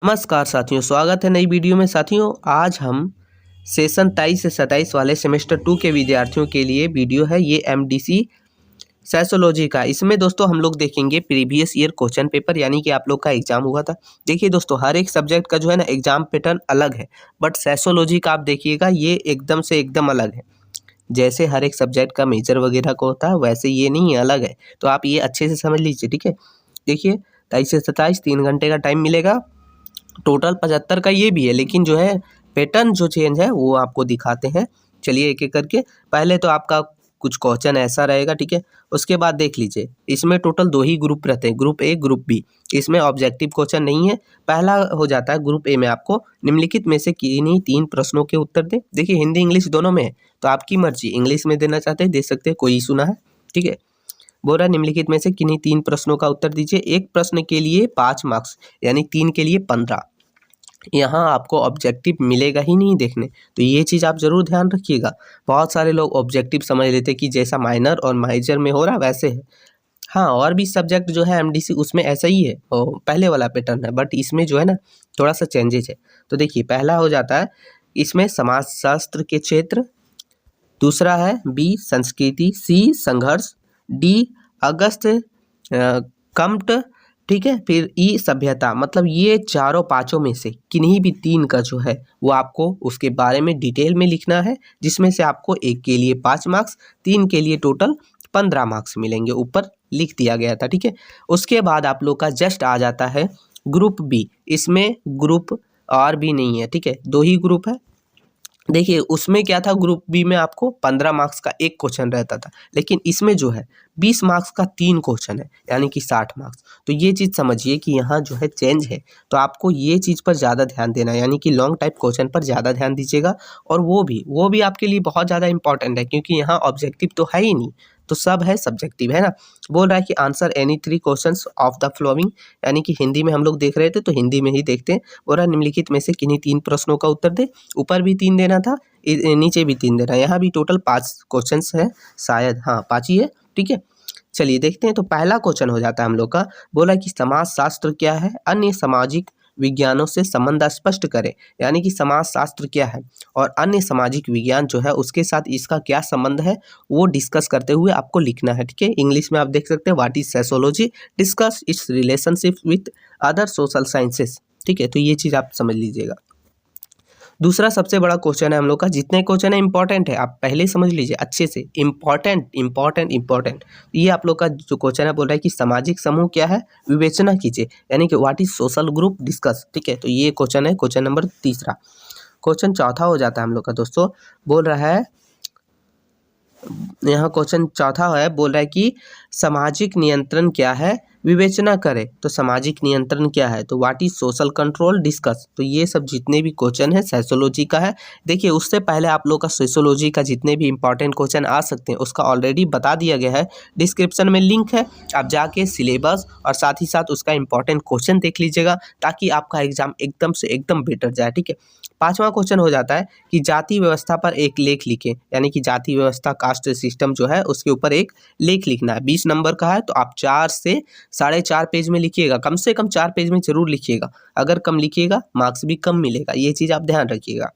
नमस्कार साथियों, स्वागत है नई वीडियो में। साथियों, आज हम सेशन 23 से 27 वाले सेमेस्टर 2 के विद्यार्थियों के लिए वीडियो है। ये एमडीसी सोशियोलॉजी का। इसमें दोस्तों हम लोग देखेंगे प्रीवियस ईयर क्वेश्चन पेपर, यानी कि आप लोग का एग्जाम हुआ था। देखिए दोस्तों, हर एक सब्जेक्ट का जो है ना एग्जाम पैटर्न अलग है, बट सोशियोलॉजी का आप देखिएगा ये एकदम से एकदम अलग है। जैसे हर एक सब्जेक्ट का मेजर वगैरह का होता है, वैसे ये नहीं है, अलग है। तो आप ये अच्छे से समझ लीजिए, ठीक है। देखिए 23 से 27 3 घंटे का टाइम मिलेगा। टोटल 75 का ये भी है, लेकिन जो है पैटर्न जो चेंज है वो आपको दिखाते हैं। चलिए एक एक करके। पहले तो आपका कुछ क्वेश्चन ऐसा रहेगा, ठीक है। उसके बाद देख लीजिए, इसमें टोटल 2 ही ग्रुप रहते हैं, ग्रुप ए ग्रुप बी। इसमें ऑब्जेक्टिव क्वेश्चन नहीं है। पहला हो जाता है ग्रुप ए में, आपको निम्नलिखित में से किन्हीं 3 प्रश्नों के उत्तर दे। देखिए हिंदी इंग्लिश दोनों में है, तो आपकी मर्जी, इंग्लिश में देना चाहते हैं दे सकते हैं, कोई इशू ना है, ठीक है। बोल रहा है निम्नलिखित में से किन्हीं 3 प्रश्नों का उत्तर दीजिए। एक प्रश्न के लिए 5 मार्क्स, यानी 3 के लिए 15। यहाँ आपको ऑब्जेक्टिव मिलेगा ही नहीं देखने, तो ये चीज़ आप ज़रूर ध्यान रखिएगा। बहुत सारे लोग ऑब्जेक्टिव समझ लेते कि जैसा माइनर और मेजर में हो रहा वैसे है। हाँ, और भी सब्जेक्ट जो है एमडीसी उसमें ऐसा ही है, और पहले वाला पैटर्न है, बट इसमें जो है ना थोड़ा सा चेंजेज है। तो देखिए पहला हो जाता है इसमें समाजशास्त्र के क्षेत्र, दूसरा है बी संस्कृति, सी संघर्ष, डी अगस्त कम्ट, ठीक है, फिर ई सभ्यता। मतलब ये चारों पांचों में से किन्हीं भी 3 का जो है वो आपको उसके बारे में डिटेल में लिखना है, जिसमें से आपको एक के लिए 5 मार्क्स, 3 के लिए टोटल 15 मार्क्स मिलेंगे। ऊपर लिख दिया गया था, ठीक है। उसके बाद आप लोग का जस्ट आ जाता है ग्रुप बी। इसमें ग्रुप और भी नहीं है, ठीक है, 2 ही ग्रुप है। देखिए उसमें क्या था, ग्रुप बी में आपको 15 मार्क्स का एक क्वेश्चन रहता था, लेकिन इसमें जो है 20 मार्क्स का 3 क्वेश्चन है, यानी कि 60 मार्क्स। तो ये चीज़ समझिए कि यहाँ जो है चेंज है, तो आपको ये चीज़ पर ज़्यादा ध्यान देना है, यानी कि लॉन्ग टाइप क्वेश्चन पर ज़्यादा ध्यान दीजिएगा। और वो भी आपके लिए बहुत ज़्यादा इंपॉर्टेंट है, क्योंकि यहाँ ऑब्जेक्टिव तो है ही नहीं, तो सब है सब्जेक्टिव, है ना। बोल रहा है कि answer any 3 questions of the flowing, यानी कि हिंदी में हम लोग देख रहे थे तो हिंदी में ही देखते हैं। बोल रहा है निम्नलिखित में से किन्हीं 3 प्रश्नों का उत्तर दे। ऊपर भी 3 देना था, नीचे भी 3 देना है। यहाँ भी टोटल 5 क्वेश्चंस है, शायद हाँ 5 ही है, ठीक है। चलिए देखते हैं। तो पहला क्वेश्चन हो जाता है हम लोग का, बोला कि समाजशास्त्र क्या है, अन्य सामाजिक विज्ञानों से संबंध स्पष्ट करें। यानी कि समाजशास्त्र क्या है और अन्य सामाजिक विज्ञान जो है उसके साथ इसका क्या संबंध है, वो डिस्कस करते हुए आपको लिखना है, ठीक है। इंग्लिश में आप देख सकते हैं what is sociology, discuss it's relationship with other social sciences, ठीक है। तो ये चीज़ आप समझ लीजिएगा। दूसरा सबसे बड़ा क्वेश्चन है हम लोग का, जितने क्वेश्चन है इंपॉर्टेंट है, आप पहले समझ लीजिए अच्छे से, इंपॉर्टेंट इंपॉर्टेंट इंपॉर्टेंट। ये आप लोग का जो क्वेश्चन है बोल रहा है कि सामाजिक समूह क्या है, विवेचना कीजिए, यानी कि what is social group, discuss, ठीक है। तो ये क्वेश्चन है, क्वेश्चन नंबर तीसरा। क्वेश्चन चौथा हो जाता है हम लोग का दोस्तों, बोल रहा है यहाँ क्वेश्चन चौथा है, बोल रहा है कि सामाजिक नियंत्रण क्या है, विवेचना करें। तो सामाजिक नियंत्रण क्या है, तो what is social control, discuss. तो ये सब जितने भी क्वेश्चन है सोशियोलॉजी का है। देखिए उससे पहले आप लोग का सोशियोलॉजी का जितने भी इंपॉर्टेंट क्वेश्चन आ सकते हैं उसका ऑलरेडी बता दिया गया है, डिस्क्रिप्शन में लिंक है, आप जाके सिलेबस और साथ ही साथ उसका इंपॉर्टेंट क्वेश्चन देख लीजिएगा, ताकि आपका एग्जाम एकदम से एकदम बेटर जाए, ठीक है। पांचवा क्वेश्चन हो जाता है कि जाति व्यवस्था पर एक लेख लिखें, यानी कि जाति व्यवस्था कास्ट सिस्टम जो है उसके ऊपर एक लेख लिखना है। 20 नंबर का है, तो आप 4 से 4.5 पेज में लिखिएगा, कम से कम 4 पेज में जरूर लिखिएगा। अगर कम लिखिएगा मार्क्स भी कम मिलेगा, ये चीज़ आप ध्यान रखिएगा।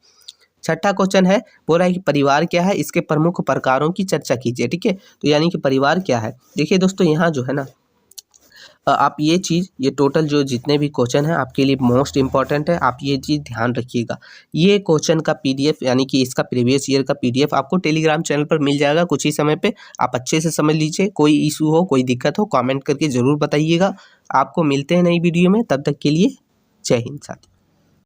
छठा क्वेश्चन है, बोल रहा है कि परिवार क्या है, इसके प्रमुख प्रकारों की चर्चा कीजिए, ठीक है। तो यानी कि परिवार क्या है। देखिए दोस्तों यहाँ जो है ना आप ये चीज़, ये टोटल जो जितने भी क्वेश्चन हैं आपके लिए मोस्ट इंपॉर्टेंट है, आप ये चीज़ ध्यान रखिएगा। ये क्वेश्चन का पीडीएफ, यानी कि इसका प्रीवियस ईयर का पीडीएफ आपको टेलीग्राम चैनल पर मिल जाएगा कुछ ही समय पे। आप अच्छे से समझ लीजिए, कोई इशू हो कोई दिक्कत हो कमेंट करके ज़रूर बताइएगा। आपको मिलते हैं नई वीडियो में, तब तक के लिए जय हिंद साथी।